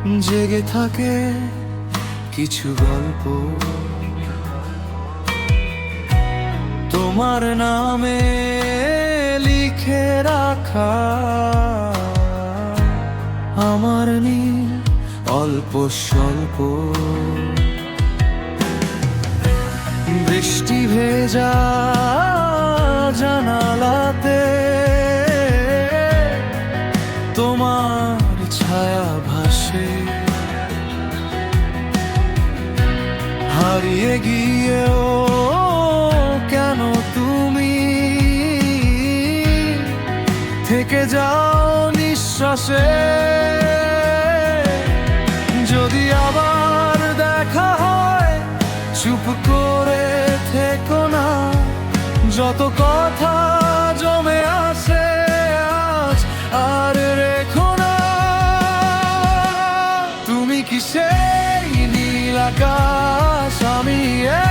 জেগে থাকে কিছু গল্প তোমার নামে লিখে রাখা। আমার নীল অল্প স্বল্প বৃষ্টি ভেজা জানালাতে তোমার ছায়া ভাসে। হারিয়ে গিয়েও কেন তুমি থেকে যাও নিঃশ্বাসে। যদি আবার দেখা হয় চুপ করে থেকো না, যত কথা জমে আসে আজ আর রেখো না। তুমি কি সেই নীল আকাশ, আমি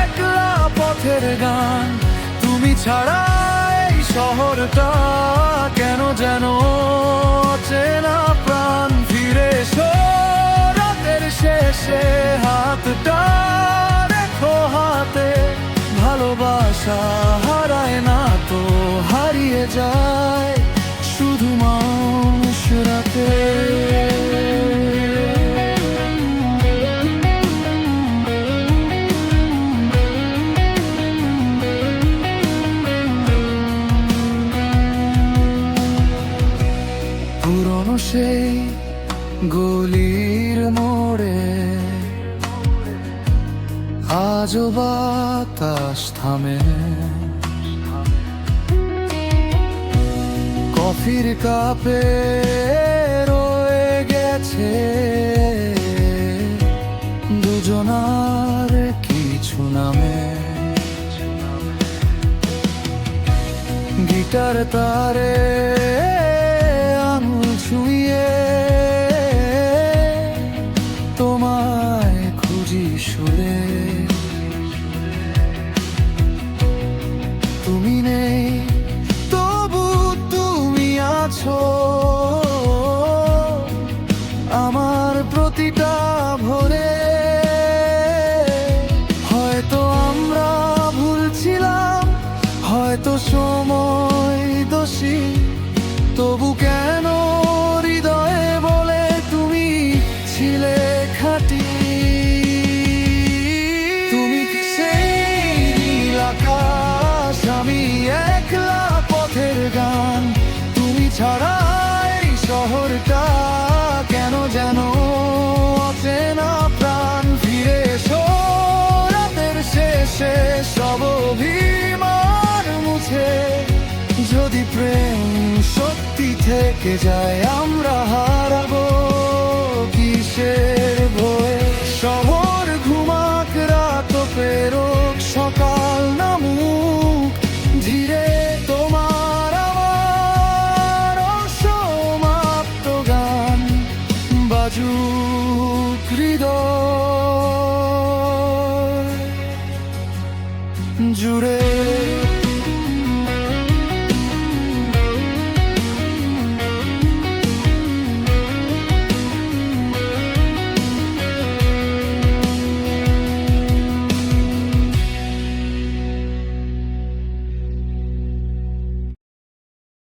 একলা পথের গান। তুমি ছাড়া এই শহরটা কেন যেন অচেনা প্রাণ। ফিরে এসো রাতের শেষে, হাতটা রেখো হাতে। ভালোবাসা হারায় না তো, হারিয়ে যায় শুধু মানুষ রাতে। পুরনো সেই গলির মোড়ে আজও বাতাস থামে। কফির কাপে রয়ে গেছে দুজনার কিছু নামে। গিটার তারে আঙুল ছুঁয়ে তোমায় খুঁজি সুরে। তুমি নেই তবু তুমি আছো আমার প্রতিটা ভোরে। হয়তো আমরা ভুলছিলাম, হয়তো সময় দোষী, তবু কেন হৃদয়ে বলে তুমি ছিলে খাঁটি। তুমি কি সেই নীল আকাশ, আমি একলা পথের গান। তুমি ছাড়া এই শহরটা কেন যেন অচেনা প্রাণ। ফিরে এসো রাতের শেষে, সব অভিমান মুছে। যদি প্রেম সত্যি থেকে যায়, আমরা হারাবো কিসের ভয়ে। শহর ঘুমাক, রাত পেরোক, সকাল নামুক ধীরে। তোমার আমার অসমাপ্ত গান বাজুক হৃদয় জুড়ে।